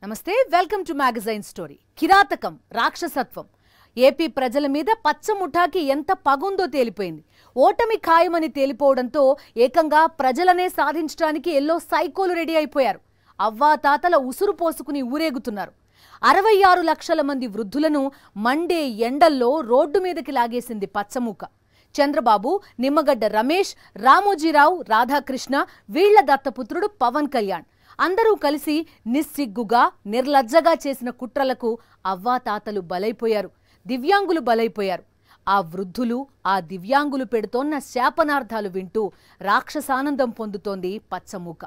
నమస్తే, welcome to magazine story. కిరాతకం, రాక్షసత్వం. ఏపీ ప్రజల మీద పచ్చ ముఠాకి ఎంత పగుందో తేలిపోయింది. ఓటమి ఖాయమని తేలిపోవడంతో ఏకంగా ప్రజలనే సాధించడానికి ఎల్లో సైకోలు రెడీ అయిపోయారు. అవ్వాతాతల ఉసురు పోసుకుని ఊరేగుతున్నారు. 66 లక్షల మంది వృద్ధులను మండే ఎండల్లో రోడ్డు మీదకి లాగేసింది పచ్చమూక. చంద్రబాబు, నిమ్మగడ్డ రమేష్, రామోజీరావు, రాధాకృష్ణ, వీళ్ల దత్తపుత్రుడు పవన్ కళ్యాణ్ అందరూ కలిసి నిస్సిగ్గుగా, నిర్లజ్జగా చేసిన కుట్రలకు అవ్వాతాతలు బలైపోయారు. దివ్యాంగులు బలైపోయారు. ఆ వృద్ధులు, ఆ దివ్యాంగులు పెడుతోన్న శాపనార్థాలు వింటూ రాక్షసానందం పొందుతోంది పచ్చమూక.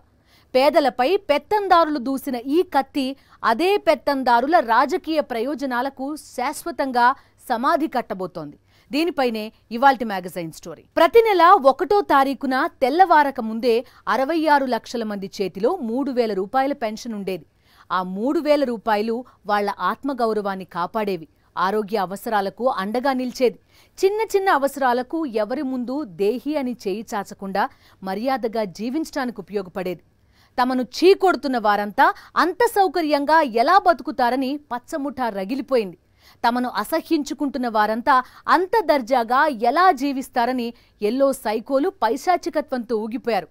పేదలపై పెత్తందారులు దూసిన ఈ కత్తి అదే పెత్తందారుల రాజకీయ ప్రయోజనాలకు శాశ్వతంగా సమాధి కట్టబోతోంది. దీనిపైనే ఇవాల్టి మ్యాగజైన్ స్టోరీ. ప్రతి నెల 1వ తారీఖున తెల్లవారక ముందే 66 లక్షల మంది చేతిలో 3,000 రూపాయల పెన్షన్ ఉండేది. ఆ 3,000 రూపాయలు వాళ్ల ఆత్మగౌరవాన్ని కాపాడేవి. ఆరోగ్య అవసరాలకు అండగా నిలిచేది. చిన్న చిన్న అవసరాలకు ఎవరి ముందు దేహి అని చేయి చాచకుండా మర్యాదగా జీవించడానికి ఉపయోగపడేది. తమను చీకొడుతున్న వారంతా అంత సౌకర్యంగా ఎలా బతుకుతారని పచ్చముఠా రగిలిపోయింది. తమను అసహ్యించుకుంటున్న వారంతా అంత దర్జాగా ఎలా జీవిస్తారని ఎల్లో సైకోలు పైశాచికత్వంతో ఊగిపోయారు.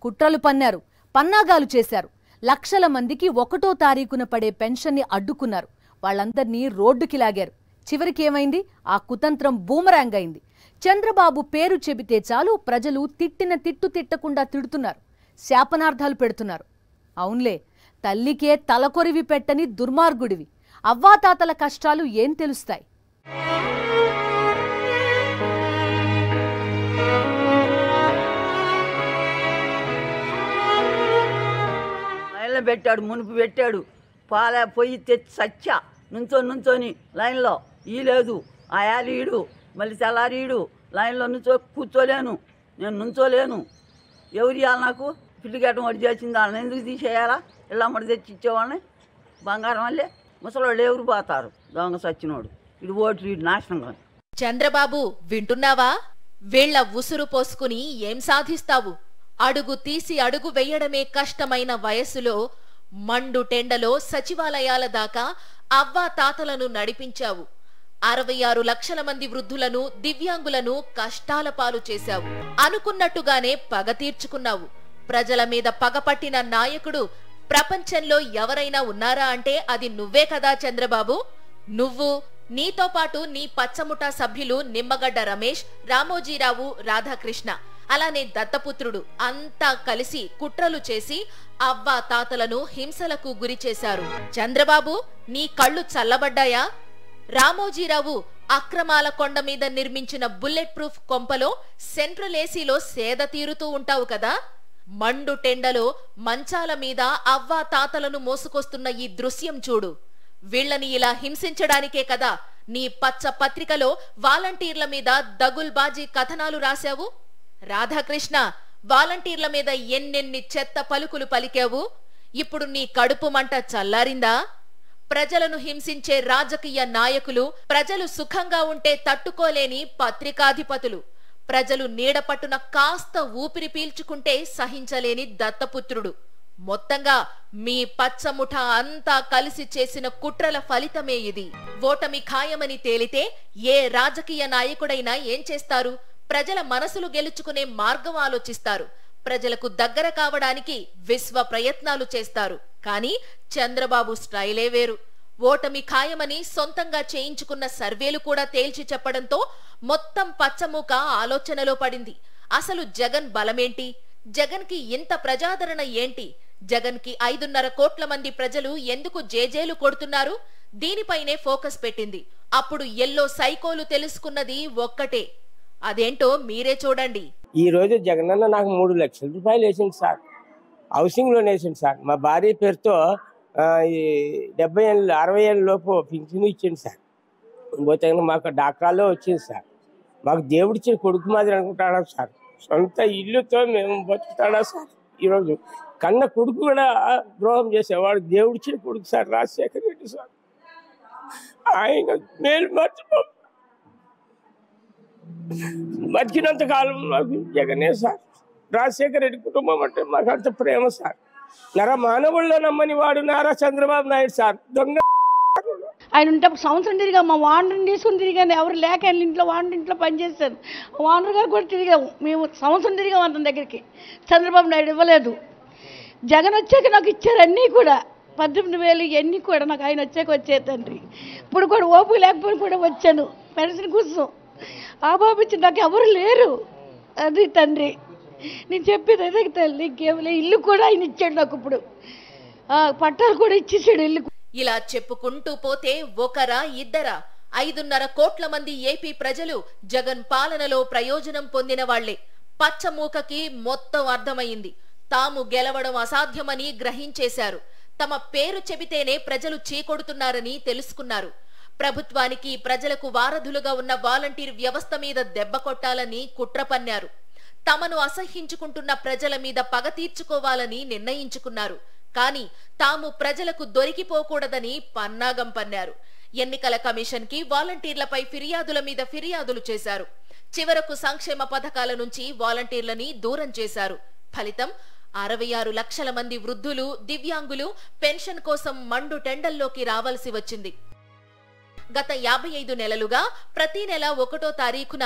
కుట్రలు పన్నారు, పన్నాగాలు చేశారు. లక్షల మందికి 1వ తారీఖున పడే పెన్షన్ని అడ్డుకున్నారు. వాళ్ళందర్నీ రోడ్డుకి లాగారు. చివరికి ఏమైంది? ఆ కుతంత్రం బూమరాంగ్ అయింది. చంద్రబాబు పేరు చెబితే చాలు ప్రజలు తిట్టిన తిట్టు తిట్టకుండా తిడుతున్నారు, శాపనార్థాలు పెడుతున్నారు. అవునులే, తల్లికే తలకొరివి పెట్టని దుర్మార్గుడివి. అవ్వాతాతల కష్టాలు ఏం తెలుస్తాయి? లైన్లో పెట్టాడు, మునుపు పెట్టాడు. పొయ్యి తెచ్చి సచ్చా నుంచొని లైన్లో ఈ లేదు, ఆ యాలీడు మళ్ళీ తెల్లారీడు లైన్లో కూర్చోలేను, నేను నుంచోలేను. ఎవరు ఇవ్వాలి నాకు? పిల్లిగట్టం వడ్డీ చేసింది, వాళ్ళని ఎందుకు తీసేయాలా? ఇళ్ళమ్మడి తెచ్చి ఇచ్చేవాళ్ళని బంగారం వల్లే. ముసలోళ్ళు ఎవరు పోతారు? దొంగ సచ్చినోడు ఇది ఓట్లు వీడు నాశనం. చంద్రబాబు, వింటున్నావా? వీళ్ల ఉసురు పోసుకుని ఏం సాధిస్తావు? అడుగు తీసి అడుగు వెయ్యడమే కష్టమైన వయస్సులో మండు టెండలో సచివాలయాల దాకా అవ్వా తాతలను నడిపించావు. 66 లక్షల మంది వృద్ధులను, దివ్యాంగులను కష్టాల పాలు చేశావు. అనుకున్నట్టుగానే పగ తీర్చుకున్నావు. ప్రజల మీద పగపట్టిన నాయకుడు ప్రపంచంలో ఎవరైనా ఉన్నారా అంటే అది నువ్వే కదా చంద్రబాబు. నువ్వు, నీతో పాటు నీ పచ్చముఠా సభ్యులు నిమ్మగడ్డ రమేష్, రామోజీరావు, రాధాకృష్ణ, అలానే దత్తపుత్రుడు అంతా కలిసి కుట్రలు చేసి అవ్వా తాతలను హింసలకు గురి చేశారు. చంద్రబాబు, నీ కళ్ళు చల్లబడ్డాయా? రామోజీరావు అక్రమాల కొండ మీద నిర్మించిన బుల్లెట్ ప్రూఫ్ కొంపలో సెంట్రల్ ఏసీలో సేద తీరుతూ ఉంటావు కదా. మండు టెండలో మంచాల మీద అవ్వా తాతలను మోసుకొస్తున్న ఈ దృశ్యం చూడు. వీళ్లని ఇలా హింసించడానికే కదా నీ పచ్చ పత్రికలో వాలంటీర్ల మీద దగుల్బాజీ కథనాలు రాశావు. రాధాకృష్ణ, వాలంటీర్ల మీద ఎన్నెన్ని చెత్త పలుకులు పలికావు. ఇప్పుడు నీ కడుపు మంట చల్లారిందా? ప్రజలను హింసించే రాజకీయ నాయకులు, ప్రజలు సుఖంగా ఉంటే తట్టుకోలేని పత్రికాధిపతులు, ప్రజలు నీడపట్టున కాస్త ఊపిరి పీల్చుకుంటే సహించలేని దత్తపుత్రుడు, మొత్తంగా మీ పచ్చముఠ అంతా కలిసి చేసిన కుట్రల ఫలితమే ఇది. ఓటమి ఖాయమని తేలితే ఏ రాజకీయ నాయకుడైనా ఏం చేస్తారు? ప్రజల మనసులు గెలుచుకునే మార్గం ఆలోచిస్తారు. ప్రజలకు దగ్గర కావడానికి విశ్వ ప్రయత్నాలు చేస్తారు. కానీ చంద్రబాబు స్టైలే వేరు. ఓటమి ఖాయమని సొంతంగా చేయించుకున్న సర్వేలు కూడా తేల్చి చెప్పడంతో మొత్తం పచ్చమూక ఆలోచనలో పడింది. అసలు జగన్ బలమేంటి? జగన్ కి ఇంత ప్రజాదరణ ఏంటి? జగన్ కి 5.5 కోట్ల మంది ప్రజలు ఎందుకు జేజేలు కొడుతున్నారు? దీనిపైనే ఫోకస్ పెట్టింది. అప్పుడు ఎల్లో సైకోలు తెలుసుకున్నది ఒక్కటే. అదేంటో మీరే చూడండి. ఈ రోజు జగనన్న నాకు 3 లక్షల రూపాయలు వేసింది సార్. హౌసింగ్ లోన్ వేసింది సార్. మా భార్య పేరుతో 70 ఏళ్ళు 60 ఏళ్ళ లోపు పింఛను ఇచ్చింది సార్. పోతే మాకు డాక్రాలో వచ్చింది సార్. మాకు దేవుడిచ్చిన కొడుకు మాదిరి అనుకుంటాడా సార్. సొంత ఇల్లుతో మేము బతుకుతాడా సార్. ఈరోజు కన్న కొడుకు కూడా ద్రోహం చేసేవాడు దేవుడిచ్చిన కొడుకు సార్ రాజశేఖర రెడ్డి సార్. ఆయన మేలు మర్చిపో బతికినంత కాలం మాకు జగనే సార్. రాజశేఖర రెడ్డి కుటుంబం అంటే మాకు అంత ప్రేమ సార్. మానవుల్లో నమ్మని వాడు నారా చంద్రబాబు నాయుడు సార్. దొంగ ఆయన ఉంటే సంవత్సరం తిరిగా మా వాండర్ని తీసుకుని తిరిగాను. ఎవరు లేక ఇంట్లో వాండర్ ఇంట్లో పనిచేశాను. వాండర్ గారు కూడా తిరిగాము. మేము సంవత్సరం తిరిగాము అతని దగ్గరికి. చంద్రబాబు నాయుడు ఇవ్వలేదు. జగన్ వచ్చాక నాకు ఇచ్చారు అన్నీ కూడా. 18,000 ఇవన్నీ కూడా నాకు ఆయన వచ్చాక వచ్చే తండ్రి. ఇప్పుడు కూడా ఓపిక లేకపోయినా కూడా వచ్చాను పెన్షన్ కోసం. ఆ బాబు ఇచ్చి నాకు ఎవరు లేరు. అది తండ్రి నేను చెప్పేది అదే తల్లి. కేవలం ఇల్లు కూడా ఆయన ఇచ్చాడు నాకు. ఇప్పుడు పట్టాలు కూడా ఇచ్చేసాడు ఇల్లు. ఇలా చెప్పుకుంటూ పోతే ఒకరా ఇద్దరా 5.5 కోట్ల మంది ఏపీ ప్రజలు జగన్ పాలనలో ప్రయోజనం పొందిన వాళ్లే. పచ్చమూకకి మొత్తం అర్థమైంది. తాము గెలవడం అసాధ్యమని గ్రహించేశారు. తమ పేరు చెబితేనే ప్రజలు చీకొడుతున్నారని తెలుసుకున్నారు. ప్రభుత్వానికి ప్రజలకు వారధులుగా ఉన్న వాలంటీర్ వ్యవస్థ మీద దెబ్బ కొట్టాలని కుట్ర పన్నారు. తమను అసహ్యించుకుంటున్న ప్రజల మీద పగ తీర్చుకోవాలని నిర్ణయించుకున్నారు. కానీ తాము ప్రజలకు దొరికిపోకూడదని పన్నాగం పన్నారు. ఎన్నికల కమిషన్ కి వాలంటీర్లపై ఫిర్యాదుల మీద ఫిర్యాదులు చేశారు. చివరకు సంక్షేమ పథకాల నుంచి వాలంటీర్లని దూరం చేశారు. ఫలితం 66 లక్షల మంది వృద్ధులు, దివ్యాంగులు పెన్షన్ కోసం మండు టెండల్లోకి రావాల్సి వచ్చింది. గత 55 నెలలుగా ప్రతి నెల 1వ తారీఖున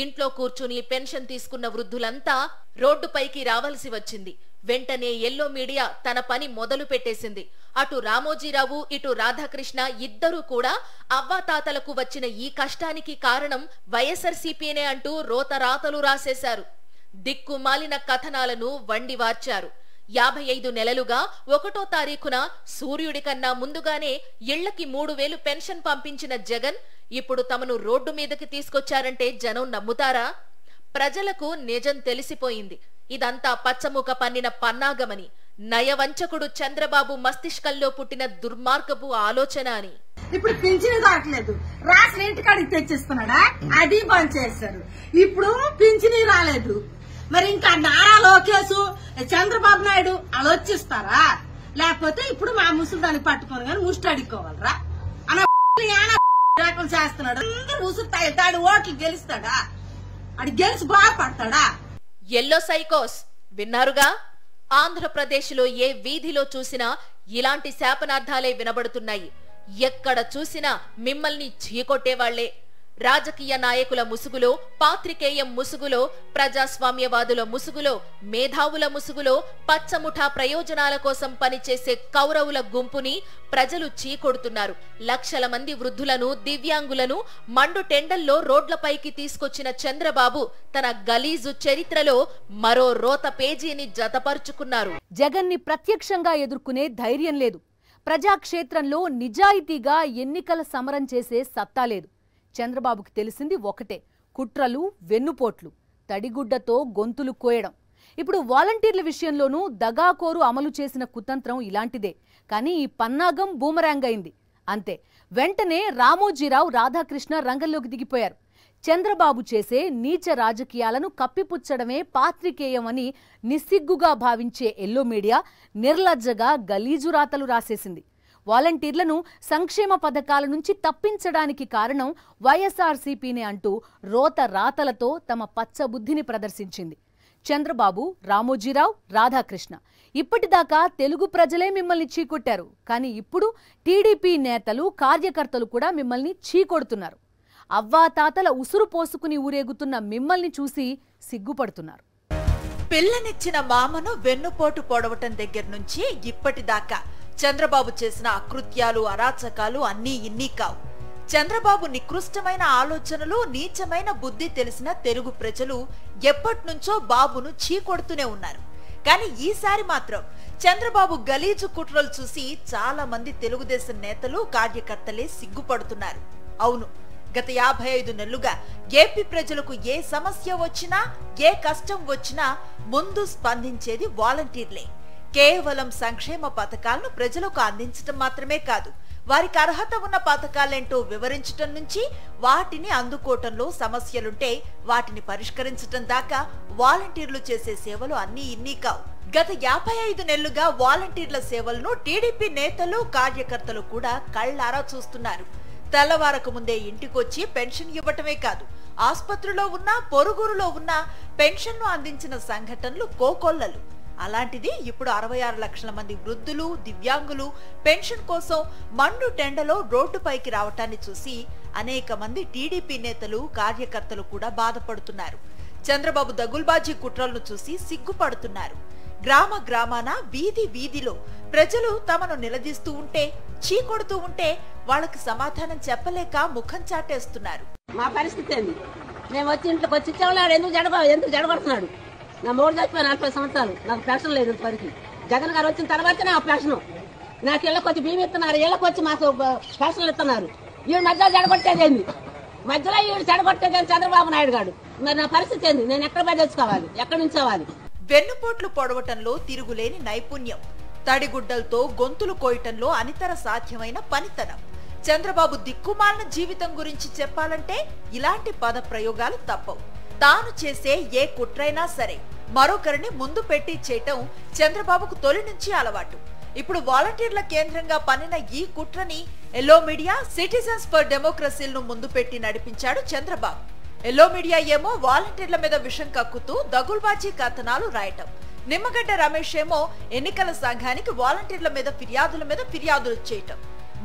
ఇంట్లో కూర్చుని పెన్షన్ తీసుకున్న వృద్ధులంతా రోడ్డుపైకి రావాల్సి వచ్చింది. వెంటనే ఎల్లో మీడియా తన పని మొదలు పెట్టేసింది. అటు రామోజీరావు, ఇటు రాధాకృష్ణ ఇద్దరూ కూడా అవ్వాతాతలకు వచ్చిన ఈ కష్టానికి కారణం వైఎస్ఆర్సీపీనే అంటూ రోతరాతలు రాసేశారు. దిక్కుమాలిన కథనాలను వండివార్చారు. 55 నెలలుగా 1వ తారీఖున సూర్యుడి కన్నా ముందుగానే ఇళ్లకి 3,000 పెన్షన్ పంపించిన జగన్ ఇప్పుడు తమను రోడ్డు మీదకి తీసుకొచ్చారంటే జనం నమ్ముతారా? ప్రజలకు నిజం తెలిసిపోయింది. ఇదంతా పచ్చముక పన్నిన పన్నాగమని, నయవంచకుడు చంద్రబాబు మస్తిష్కంలో పుట్టిన దుర్మార్గపు ఆలోచన అని. ఇప్పుడు పింఛను రావట్లేదు, రాసిన ఇంటికాడికి తెచ్చిస్తున్నాడా? అది బంద్ చేశారు. ఇప్పుడు పింఛనీ రాలేదు. మరి ఇంకా నారా లోకేశ్, చంద్రబాబు నాయుడు వాళ్ళు వచ్చిస్తారా? లేకపోతే ఇప్పుడు మా ముసుగుదాన్ని పట్టుకొని కానీ ముష్టి అడుక్కోవాలరా అన్న చేస్తున్నాడు. అందరూ ఉసురుతాడు. ఓట్లు గెలుస్తాడా? అది గెలిచి బాగుపడతాడా? ఎల్లో సైకోస్ విన్నారుగా. ఆంధ్రప్రదేశ్లో ఏ వీధిలో చూసినా ఇలాంటి శాపనార్థాలే వినబడుతున్నాయి. ఎక్కడ చూసినా మిమ్మల్ని చీకొట్టేవాళ్లే. రాజకీయ నాయకుల ముసుగులో, పాత్రికేయం ముసుగులో, ప్రజాస్వామ్యవాదుల ముసుగులో, మేధావుల ముసుగులో పచ్చముఠా ప్రయోజనాల కోసం పనిచేసే కౌరవుల గుంపుని ప్రజలు చీకొడుతున్నారు. లక్షల మంది వృద్ధులను, దివ్యాంగులను మండు టెండల్లో రోడ్లపైకి తీసుకొచ్చిన చంద్రబాబు తన గలీజు చరిత్రలో మరో రోత పేజీని జతపరుచుకున్నారు. జగన్ని ప్రత్యక్షంగా ఎదుర్కొనే ధైర్యం లేదు. ప్రజాక్షేత్రంలో నిజాయితీగా ఎన్నికల సమరం చేసే సత్తా లేదు. చంద్రబాబుకి తెలిసింది ఒకటే: కుట్రలు, వెన్నుపోట్లు, తడిగుడ్డతో గొంతులు కోయడం. ఇప్పుడు వాలంటీర్ల విషయంలోనూ దగాకోరు అమలు చేసిన కుతంత్రం ఇలాంటిదే. కానీ ఈ పన్నాగం బూమరాంగ్ అయింది అంతే. వెంటనే రామోజీరావు, రాధాకృష్ణ రంగంలోకి దిగిపోయారు. చంద్రబాబు చేసే నీచ రాజకీయాలను కప్పిపుచ్చడమే పాత్రికేయమని నిస్సిగ్గుగా భావించే ఎల్లో మీడియా నిర్లజ్జగా గలీజు రాతలు రాసేసింది. వాలంటీర్లను సంక్షేమ పథకాల నుంచి తప్పించడానికి కారణం వైఎస్ఆర్సీపీనే అంటూ రోత రాతలతో తమ పచ్చబుద్ధిని ప్రదర్శించింది. చంద్రబాబు, రామోజీరావు, రాధాకృష్ణ ఇప్పటిదాకా తెలుగు ప్రజలే మిమ్మల్ని చీకొట్టారు. కానీ ఇప్పుడు టీడీపీ నేతలు, కార్యకర్తలు కూడా మిమ్మల్ని చీకొడుతున్నారు. అవ్వాతాతల ఉసురు పోసుకుని ఊరేగుతున్న మిమ్మల్ని చూసి సిగ్గుపడుతున్నారు. పిల్లనిచ్చిన మామను వెన్నుపోటు పొడవటం దగ్గర నుంచి ఇప్పటిదాకా చంద్రబాబు చేసిన అకృత్యాలు, అరాచకాలు అన్నీ ఇన్ని కావు. చంద్రబాబు నికృష్టమైన ఆలోచనలు, నీచమైన బుద్ధి తెలిసిన తెలుగు ప్రజలు ఎప్పటినుంచో బాబును చీకొడుతూనే ఉన్నారు. కానీ ఈసారి మాత్రం చంద్రబాబు గలీజు కుట్రలు చూసి చాలా మంది తెలుగుదేశం నేతలు, కార్యకర్తలే సిగ్గుపడుతున్నారు. అవును, గత 55 నెలలుగా ఏపీ ప్రజలకు ఏ సమస్య వచ్చినా, ఏ కష్టం వచ్చినా ముందు స్పందించేది వాలంటీర్లే. కేవలం సంక్షేమ పథకాలను ప్రజలకు అందించడం మాత్రమే కాదు, వారికి అర్హత ఉన్న పథకాలేంటో వివరించటం నుంచి వాటిని అందుకోవటంలో సమస్యలుంటే వాటిని పరిష్కరించటం దాకా వాలంటీర్లు చేసే సేవలు అన్నీ ఇన్ని కావు. గత 55 నెలలుగా వాలంటీర్ల సేవలను టీడీపీ నేతలు, కార్యకర్తలు కూడా కళ్ళారా చూస్తున్నారు. తెల్లవారకు ముందే ఇంటికొచ్చి పెన్షన్ ఇవ్వటమే కాదు, ఆసుపత్రిలో ఉన్నా, పొరుగురులో ఉన్నా పెన్షన్ను అందించిన సంఘటనలు కోకొల్లలు. అలాంటిది ఇప్పుడు 66 లక్షల మంది వృద్ధులు, దివ్యాంగులు పెన్షన్ కోసం మండు టెండలో రోడ్డుపైకి రావటాన్ని చూసి అనేక మంది టీడీపీ నేతలు, కార్యకర్తలు కూడా బాధపడుతున్నారు. చంద్రబాబు దగుల్బాజీ కుట్రలను చూసి సిగ్గుపడుతున్నారు. గ్రామ గ్రామాన, వీధి వీధిలో ప్రజలు తమను నిలదీస్తూ ఉంటే, చీకొడుతూ ఉంటే వాళ్ళకి సమాధానం చెప్పలేక ముఖం చాటేస్తున్నారు. మా పరిస్థితి ఏంది? మేము వచ్చి ఇంట్లోకి వచ్చి ఇచ్చేవాళ్ళు ఎందుకు జడగొడుతున్నాడు? నా మూడు చచ్చిపోయి 40 సంవత్సరాలు, నాకు పెన్షన్ లేదు ఇంతవరకు. జగన్ గారు వచ్చిన తర్వాతే నా పెన్షన్. నాకు ఇళ్ళకి వచ్చి బియ్యం ఇస్తున్నారు, ఇళ్ళకి వచ్చి మాకు పెన్షన్లు ఇస్తున్నారు. వీడు మధ్యలో జడగొట్టేదేంది? మధ్యలో వీడు జడగొట్టేదేంది చంద్రబాబు నాయుడు గారు. మరి నా పరిస్థితి ఏంది? నేను ఎక్కడ పోయి తెచ్చుకోవాలి? ఎక్కడి నుంచి అవ్వాలి? వెన్నుపోట్లు పొడవటంలో తిరుగులేని నైపుణ్యం, తడిగుడ్డలతో గొంతులు కోయటంలో అనితర సాధ్యమైన పనితనం. చంద్రబాబు దిక్కుమాలిన జీవితం గురించి చెప్పాలంటే ఇలాంటి పద ప్రయోగాలు తప్పవు. తాను చేసే ఏ కుట్రైనా సరే మరొకరిని ముందు పెట్టి చేయటం చంద్రబాబుకు తొలి నుంచి అలవాటు. ఇప్పుడు వాలంటీర్ల కేంద్రంగా పన్నిన ఈ కుట్రని ఎల్లో మీడియా, సిటిజన్స్ ఫర్ డెమోక్రసీలను ముందు పెట్టి నడిపించాడు చంద్రబాబు. ఎల్లో మీడియా ఏమో వాలంటీర్ల మీద విషం కక్కుతూ దగుల్బాజీ కథనాలు రాయటం, నిమ్మగడ్డ రమేష్ ఏమో ఎన్నికల సంఘానికి వాలంటీర్ల మీద ఫిర్యాదులు చేయటం.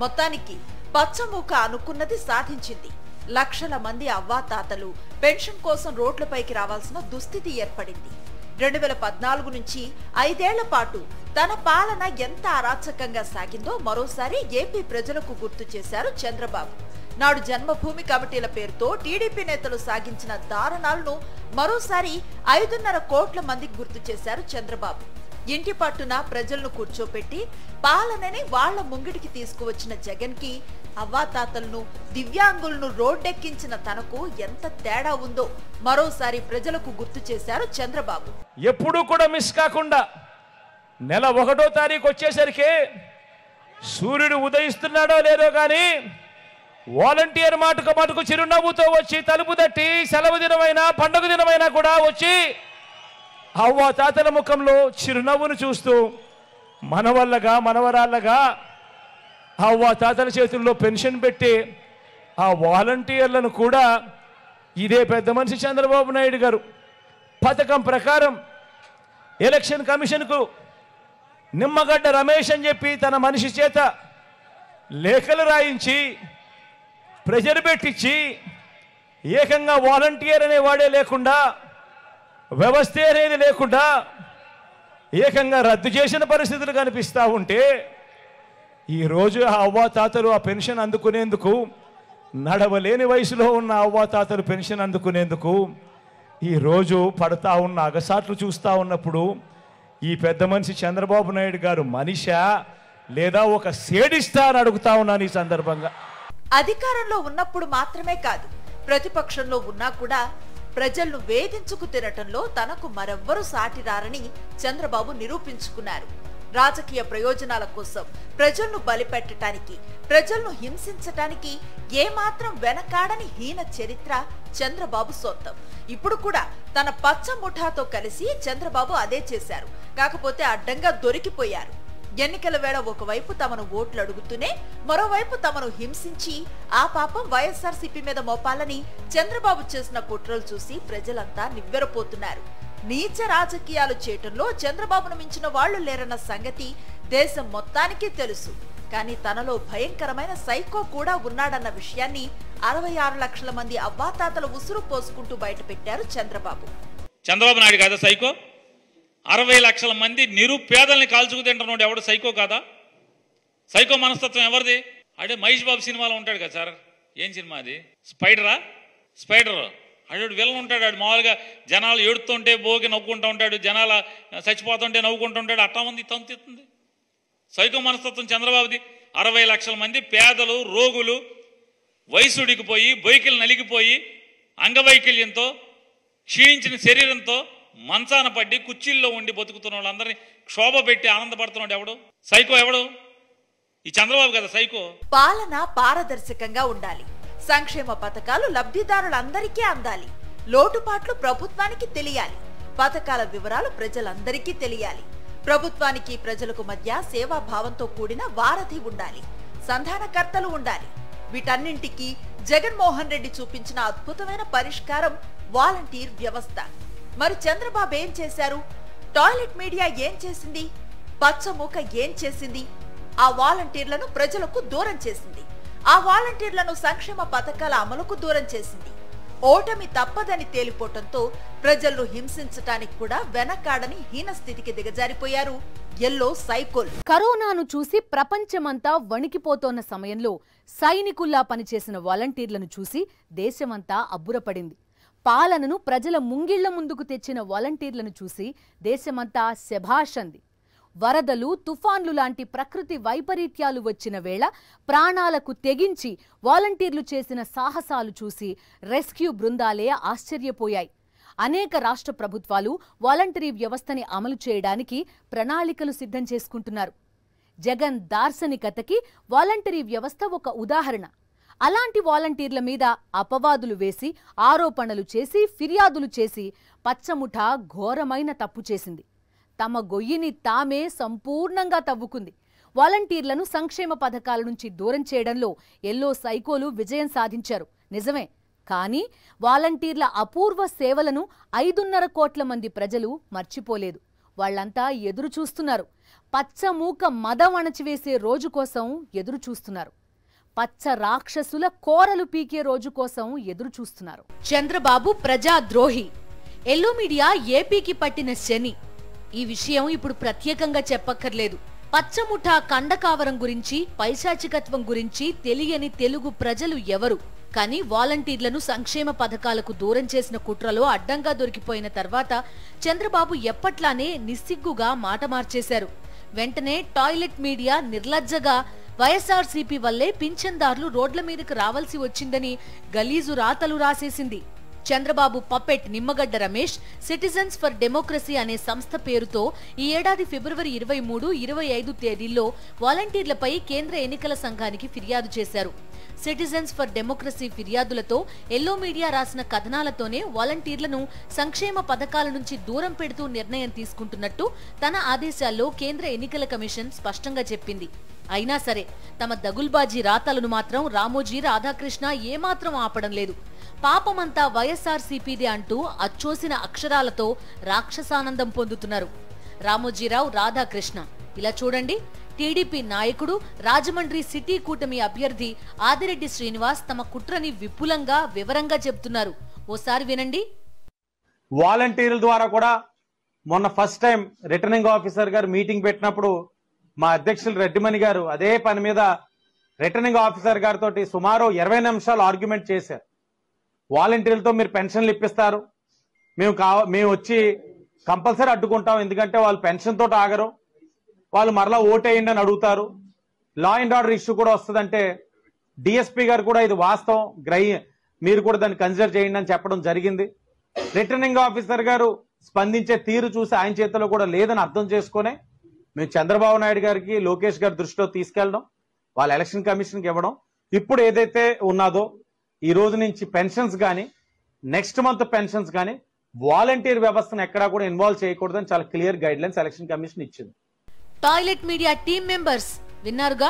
మొత్తానికి పచ్చమూక అనుకున్నది సాధించింది. లక్షల మంది అవ్వాతాతలు పెన్షన్ కోసం రోడ్లపైకి రావాల్సిన దుస్థితి ఏర్పడింది. 2014 నుంచి 5 ఏళ్ల పాటు తన పాలన ఎంత అరాచకంగా సాగిందో మరోసారి ఏపీ ప్రజలకు గుర్తు చేశారు చంద్రబాబు. నాడు జన్మభూమి కమిటీల పేరుతో టీడీపీ నేతలు సాగించిన దారుణాలను మరోసారి 5.5 కోట్ల మందికి గుర్తు చేశారు చంద్రబాబు. ఇంటి పట్టున ప్రజలను కూర్చోపెట్టి పాలనని వాళ్ల ముంగిటికి తీసుకువచ్చిన జగన్ కి అవ్వాతాతలను, దివ్యాంగులను రోడ్డెక్కించిన తనకు ఎంత తేడా ఉందో మరోసారి ప్రజలకు గుర్తు చేశారు చంద్రబాబు. ఎప్పుడూ కూడా మిస్ కాకుండా నెల 1వ తారీఖు వచ్చేసరికి సూర్యుడు ఉదయిస్తున్నాడో లేదో కానీ వాలంటీర్ మటుకు చిరునవ్వుతో వచ్చి తలుపు తట్టి సెలవు దినమైనా పండుగ దినమైనా కూడా వచ్చి అవ్వ తాతల ముఖంలో చిరునవ్వును చూస్తూ మనవల్లగా మనవరాళ్ళగా అవ్వ తాతల చేతుల్లో పెన్షన్ పెట్టి ఆ వాలంటీర్లను కూడా ఇదే పెద్ద మనిషి చంద్రబాబు నాయుడు గారు పథకం ప్రకారం ఎలక్షన్ కమిషన్కు నిమ్మగడ్డ రమేష్ అని చెప్పి తన మనిషి చేత లేఖలు రాయించి ప్రెజర్ పెట్టించి ఏకంగా వాలంటీర్ అనేవాడే లేకుండా, వ్యవస్థ అనేది లేకుండా ఏకంగా రద్దు చేసిన పరిస్థితులు కనిపిస్తూ ఉంటే ఈరోజు ఆ అవ్వాతాతలు ఆ పెన్షన్ అందుకునేందుకు, నడవలేని వయసులో ఉన్న అవ్వాతాతలు పెన్షన్ అందుకునేందుకు ఈరోజు పడతా ఉన్న అగసాట్లు చూస్తూ ఉన్నప్పుడు ఈ పెద్ద మనిషి చంద్రబాబు నాయుడు గారు మనిషా లేదా ఒక సేడిస్తా అని అడుగుతా ఉన్నాను ఈ సందర్భంగా. అధికారంలో ఉన్నప్పుడు మాత్రమే కాదు, ప్రతిపక్షంలో ఉన్నా కూడా ప్రజలను వేధించుకు తినటంలో తనకు మరెవ్వరూ సాటిరారని చంద్రబాబు నిరూపించుకున్నారు. రాజకీయ ప్రయోజనాల కోసం ప్రజలను బలిపెట్టడానికి, ప్రజలను హింసించటానికి ఏమాత్రం వెనకాడని హీన చరిత్ర చంద్రబాబు సొంతం. ఇప్పుడు కూడా తన పచ్చ ముఠాతో కలిసి చంద్రబాబు అదే చేశారు. కాకపోతే అడ్డంగా దొరికిపోయారు. ఎన్నికల వేళ ఒకవైపు తమను ఓట్లు అడుగుతూనే మరోవైపు తమను హింసించి ఆ పాపం వైఎస్ఆర్సీపీ మీద మోపాలని చంద్రబాబు చేసిన కుట్రలు చూసి ప్రజలంతా నివ్వెరపోతున్నారు. నీచ రాజకీయాలు చేయటంలో చంద్రబాబును మించిన వాళ్లు లేరన్న సంగతి దేశం మొత్తానికి తెలుసు. కానీ తనలో భయంకరమైన సైకో కూడా ఉన్నాడన్న విషయాన్ని 66 లక్షల మంది అవ్వాతాతల ఉసురు పోసుకుంటూ బయటపెట్టారు చంద్రబాబు. చంద్రబాబు నాయుడు కాదా సైకో? 60 లక్షల మంది నిరుపేదల్ని కాల్చుకు తింటున్నాడు ఎవడు సైకో కాదా? సైకో మనస్తత్వం ఎవరిది? అంటే మహేష్ బాబు సినిమాలో ఉంటాడు కదా సార్, ఏం సినిమా అది? స్పైడర్ అడు విలన్ ఉంటాడు. ఆడు మామూలుగా జనాలు ఏడుతుంటే బోగి నవ్వుకుంటూ ఉంటాడు, జనాలు చచ్చిపోతుంటే నవ్వుకుంటూ ఉంటాడు. అట్టా ఉంది తంతెత్తుంది. సైకో మనస్తత్వం చంద్రబాబుది. 60 లక్షల మంది పేదలు, రోగులు, వయసుడికిపోయి, బొయ్కిలు నలిగిపోయి, అంగవైకల్యంతో, క్షీణించిన శరీరంతో మంచాన పడ్డి కుర్చీల్లో ఉండి బతుకుతున్న వాళ్ళందరినీ క్షోభ పెట్టి ఆనందపడుతున్నాడు ఎవడు? సైకో ఎవడు? ఈ చంద్రబాబు కదా సైకో. పాలన పారదర్శకంగా ఉండాలి. సంక్షేమ పథకాలు లబ్ధిదారులందరికీ అందాలి. లోటుపాట్లు ప్రభుత్వానికి తెలియాలి. పథకాల వివరాలు ప్రజలందరికీ తెలియాలి. ప్రభుత్వానికి ప్రజలకు మధ్య సేవాభావంతో కూడిన వారధి ఉండాలి. సంధానకర్తలు ఉండాలి. వీటన్నింటికి జగన్మోహన్ రెడ్డి చూపించిన అద్భుతమైన పరిష్కారం వాలంటీర్ వ్యవస్థ. మరి చంద్రబాబు ఏం చేశారు? టాయిలెట్ మీడియా ఏం చేసింది? పచ్చమూక ఏం చేసింది? ఆ వాలంటీర్లను ప్రజలకు దూరం చేసింది. ఆ వాలంటీర్లను సంక్షేమ పథకాల అమలుకు దూరం చేసింది. ఓటమి తప్పదని తేలిపోవటంతో ప్రజలను హింసించటానికి కూడా వెనకాడని హీనస్థితికి దిగజారిపోయారు ఎల్లో సైకోలు. కరోనాను చూసి ప్రపంచమంతా వణికిపోతోన్న సమయంలో సైనికుల్లా పనిచేసిన వాలంటీర్లను చూసి దేశమంతా అబ్బురపడింది. పాలనను ప్రజల ముంగిళ్ల ముందుకు తెచ్చిన వాలంటీర్లను చూసి దేశమంతా శభాష్ అంది. వరదలు, తుఫాన్లు లాంటి ప్రకృతి వైపరీత్యాలు వచ్చిన వేళ ప్రాణాలకు తెగించి వాలంటీర్లు చేసిన సాహసాలు చూసి రెస్క్యూ బృందాలే ఆశ్చర్యపోయాయి. అనేక రాష్ట్ర ప్రభుత్వాలు వాలంటరీ వ్యవస్థని అమలు చేయడానికి ప్రణాళికలు సిద్ధం చేసుకుంటున్నారు. జగన్ దార్శనికతకి వాలంటరీ వ్యవస్థ ఒక ఉదాహరణ. అలాంటి వాలంటీర్ల మీద అపవాదులు వేసి, ఆరోపణలు చేసి, ఫిర్యాదులు చేసి పచ్చముఠ ఘోరమైన తప్పు చేసింది. తమ గొయ్యిని తామే సంపూర్ణంగా తవ్వుకుంది. వాలంటీర్లను సంక్షేమ పథకాల నుంచి దూరం చేయడంలో ఎల్లో సైకోలు విజయం సాధించారు, నిజమే. కానీ వాలంటీర్ల అపూర్వ సేవలను 5.5 కోట్ల మంది ప్రజలు మర్చిపోలేదు. వాళ్లంతా ఎదురు చూస్తున్నారు. పచ్చమూక మదం అణచివేసే రోజు కోసం ఎదురు చూస్తున్నారు. పచ్చ రాక్షసుల కోరలు పీకే రోజు కోసం ఎదురు చూస్తున్నారు. చంద్రబాబు ప్రజాద్రోహి. ఎల్లో మీడియా ఏపీకి పట్టిన శని. ఈ విషయం ఇప్పుడు ప్రత్యేకంగా చెప్పక్కర్లేదు. పచ్చముఠా కండకావరం గురించి, పైశాచికత్వం గురించి తెలియని తెలుగు ప్రజలు ఎవరు? కానీ వాలంటీర్లను సంక్షేమ పథకాలకు దూరం చేసిన కుట్రలో అడ్డంగా దొరికిపోయిన తర్వాత చంద్రబాబు ఎప్పట్లానే నిస్సిగ్గుగా మాట మార్చేశారు. వెంటనే టాయిలెట్ మీడియా నిర్లజ్జగా వైఎస్ఆర్సీపీ వల్లే పింఛన్దారులు రోడ్ల మీదకు రావాల్సి వచ్చిందని గలీజు రాతలు రాసేసింది. Chandrababu puppet Nimmagadda Ramesh citizens for democracy అనే సంస్థ పేరుతో ఈ ఏడాది ఫిబ్రవరి 23, 25 తేదీల్లో వాలంటీర్లపై కేంద్ర ఎన్నికల సంఘానికి ఫిర్యాదు చేశారు. సిటిజన్స్ ఫర్ డెమోక్రసీ ఫిర్యాదులతో ఎల్లో మీడియా రాసిన కథనాలతోనే వాలంటీర్లను సంక్షేమ పథకాల నుంచి దూరం పెడుతూ నిర్ణయం తీసుకుంటున్నట్టు తన ఆదేశాల్లో కేంద్ర ఎన్నికల కమిషన్ స్పష్టంగా చెప్పింది. అయినా సరే తమ దగుల్బాజీ రాతలను మాత్రం రామోజీ, రాధాకృష్ణ ఏమాత్రం ఆపడం లేదు. పాపమంతా వైఎస్ఆర్సీపీదే అంటూ అచ్చోసిన అక్షరాలతో రాక్షసానందం పొందుతున్నారు. రామోజీరావు, రాధాకృష్ణ ఇలా చూడండి. టీడీపీ నాయకుడు, రాజమండ్రి సిటీ కూటమి అభ్యర్థి ఆదిరెడ్డి శ్రీనివాస్ తమ కుట్రని విపులంగా వివరంగా చెబుతున్నారు. ఓసారి వినండి. వాలంటీర్ల ద్వారా కూడా మొన్న ఫస్ట్ టైం రిటర్నింగ్ ఆఫీసర్ గారు మీటింగ్ పెట్టినప్పుడు మా అధ్యక్షులు రెడ్డిమణి గారు అదే పని మీద రిటర్నింగ్ ఆఫీసర్ గారితో సుమారు 20 నిమిషాలు ఆర్గ్యుమెంట్ చేశారు. వాలంటీర్లతో మీరు పెన్షన్లు ఇప్పిస్తారు, మేము వచ్చి కంపల్సరీ అడ్డుకుంటాం, ఎందుకంటే వాళ్ళు పెన్షన్ తోటి ఆగరు, వాళ్ళు మరలా ఓటేయండి అని అడుగుతారు, లా అండ్ ఆర్డర్ ఇష్యూ కూడా వస్తుందంటే డిఎస్పీ గారు కూడా ఇది వాస్తవం, మీరు కూడా దాన్ని కన్సిడర్ చేయండి అని చెప్పడం జరిగింది. రిటర్నింగ్ ఆఫీసర్ గారు స్పందించే తీరు చూసి ఆయన చేతిలో కూడా లేదని అర్థం చేసుకునే మేము చంద్రబాబు నాయుడు గారికి, లోకేష్ గారి దృష్టిలో తీసుకెళ్ళడం, వాళ్ళ ఎలక్షన్ కమిషన్కి ఇవ్వడం. ఇప్పుడు ఏదైతే ఉన్నదో ఈ రోజు నుంచి పెన్షన్స్ కానీ నెక్స్ట్ మంత్ పెన్షన్స్ కానీ వాలంటీర్ వ్యవస్థను ఎక్కడా కూడా ఇన్వాల్వ్ చేయకూడదని చాలా clear guide lines election commission ఇచ్చింది. టాయిలెట్ మీడియా టీమ్ మెంబర్స్ విన్నారుగా.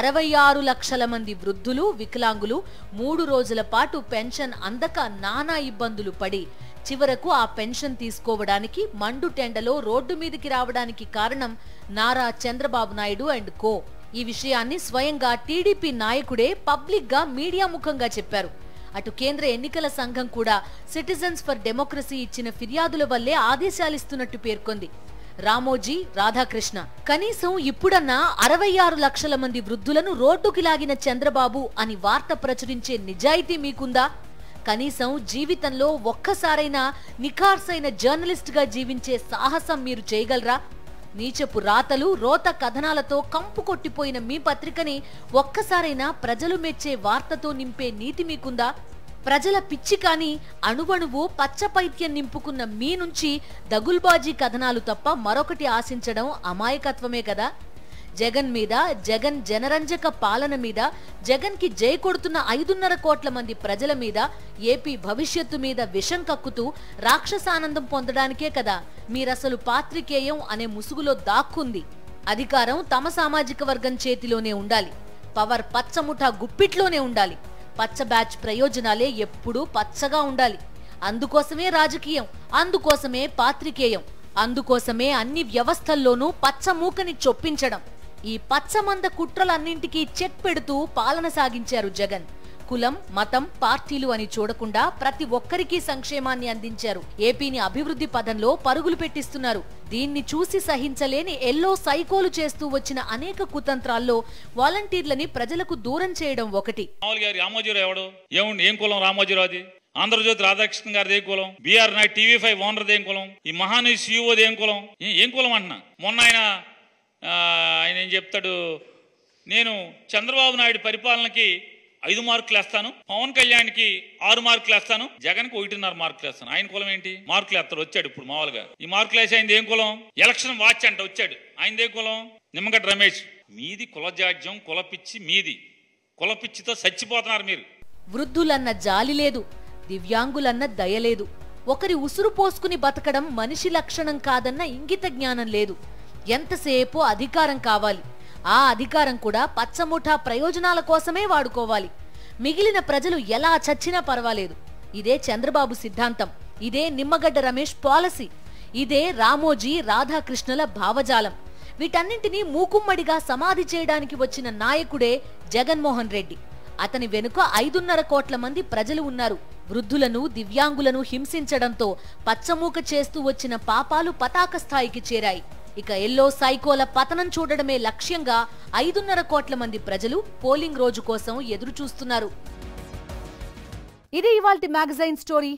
66 లక్షల మంది వృద్ధులు, వికలాంగులు 3 రోజుల పాటు పెన్షన్ అందక నానా ఇబ్బందులు పడి చివరకు ఆ పెన్షన్ తీసుకోవడానికి మండుటెండలో రోడ్డు మీదకి రావడానికి కారణం నారా చంద్రబాబు నాయుడు అండ్ కో. ఈ విషయాన్ని స్వయంగా టీడీపీ నాయకుడే పబ్లిక్ గా మీడియా ముఖంగా చెప్పారు. అటు కేంద్ర ఎన్నికల సంఘం కూడా సిటిజన్స్ ఫర్ డెమోక్రసీ ఇచ్చిన ఫిర్యాదుల వల్లే ఆదేశాలిస్తున్నట్టు పేర్కొంది. రామోజీ, రాధాకృష్ణ కనీసం ఇప్పుడన్నా 66 లక్షల మంది వృద్ధులను రోడ్డుకి లాగిన చంద్రబాబు అని వార్త ప్రచురించే నిజాయితీ మీకుందా? కనీసం జీవితంలో ఒక్కసారైనా నిఖార్సైన జర్నలిస్ట్ గా జీవించే సాహసం మీరు చేయగలరా? నీచపు రాతలు, రోత కథనాలతో కంపు కొట్టిపోయిన మీ పత్రికని ఒక్కసారైనా ప్రజలు మెచ్చే వార్తతో నింపే నీతి మీకుందా? ప్రజల పిచ్చి కాని అణువణువు పచ్చపైత్యం నింపుకున్న మీ నుంచి దగుల్బాజీ కథనాలు తప్ప మరొకటి ఆశించడం అమాయకత్వమే కదా. జగన్ మీద, జగన్ జనరంజక పాలన మీద, జగన్ కి జై కొడుతున్న 5.5 కోట్ల మంది ప్రజల మీద, ఏపీ భవిష్యత్తు మీద విషం కక్కుతూ రాక్షసానందం పొందడానికే కదా మీరసలు పాత్రికేయం అనే ముసుగులో దాక్కుంది. అధికారం తమ సామాజిక వర్గం చేతిలోనే ఉండాలి, పవర్ పచ్చముఠా గుప్పిట్లోనే ఉండాలి, పచ్చ బ్యాచ్ ప్రయోజనాలే ఎప్పుడూ పచ్చగా ఉండాలి. అందుకోసమే రాజకీయం, అందుకోసమే పాత్రికేయం, అందుకోసమే అన్ని వ్యవస్థల్లోనూ పచ్చమూకని చొప్పించడం. ఈ పచ్చమంద కుట్రలన్నింటికీ చెక్ పెడుతూ పాలన సాగించారు జగన్. కులం, మతం, పార్టీలు అని చూడకుండా ప్రతి ఒక్కరికీ సంక్షేమాన్ని అందించారు. ఏపీని అభివృద్ధి పదంలో పరుగులు పెట్టిస్తున్నారు. దీన్ని చూసి సహించలేని ఎల్లో సైకోలు చేస్తూ వచ్చిన అనేక కుతంత్రాల్లో వాలంటీర్లని ప్రజలకు దూరం చేయడం ఒకటి. రామోజీరావు ఎవడు? ఏం కులం రామోజీరావు? అది ఆంధ్రజ్యోతి రాధాకృష్ణ గారిది ఏం కులం? బీఆర్ నాయుడు TV5 ఓనర్ది ఏం కులం? ఈ మహానీయుడు CEO ఏం కులం? ఏం కులం అంటున్నా. మొన్న ఆయన ఏం చెప్తాడు, నేను చంద్రబాబు నాయుడు పరిపాలనకి 5 మార్కులు వేస్తాను, పవన్ కళ్యాణ్కి 6 మార్కులు వేస్తాను, జగన్కి 1.5 మార్కులు వేస్తాను. ఆయన కులం ఏంటి? మార్కులు వేస్తాడు. వచ్చాడు ఇప్పుడు మామూలుగా. ఈ మార్కులు వేసి ఆయనది ఏం కులం? ఎలక్షన్ వాచ్ అంట వచ్చాడు. ఆయనదే కులం? నిమ్మగడ్డ రమేష్. మీది కులజాడ్యం, కులపిచ్చి మీది. కులపిచ్చితో చచ్చిపోతున్నారు మీరు. వృద్ధులన్న జాలి లేదు, దివ్యాంగులన్న దయలేదు. ఒకరి ఉసురు పోసుకుని బతకడం మనిషి లక్షణం కాదన్న ఇంగిత జ్ఞానం లేదు. ఎంతసేపు అధికారం కావాలి. ఆ అధికారం కూడా పచ్చముఠా ప్రయోజనాల కోసమే వాడుకోవాలి. మిగిలిన ప్రజలు ఎలా చచ్చినా పర్వాలేదు. ఇదే చంద్రబాబు సిద్ధాంతం. ఇదే నిమ్మగడ్డ రమేష్ పాలసీ. ఇదే రామోజీ, రాధాకృష్ణుల భావజాలం. వీటన్నింటినీ మూకుమ్మడిగా సమాధి చేయడానికి వచ్చిన నాయకుడే జగన్మోహన్ రెడ్డి. అతని వెనుక 5.5 కోట్ల మంది ప్రజలు ఉన్నారు. వృద్ధులను, దివ్యాంగులను హింసించడంతో పచ్చమూక చేస్తూ వచ్చిన పాపాలు పతాక స్థాయికి చేరాయి. ఇక ఎల్లో సైకోల పతనం చూడడమే లక్ష్యంగా 5.5 కోట్ల మంది ప్రజలు పోలింగ్ రోజు కోసం ఎదురు చూస్తున్నారు. ఇది ఇవాల్టి మ్యాగజైన్ స్టోరీ.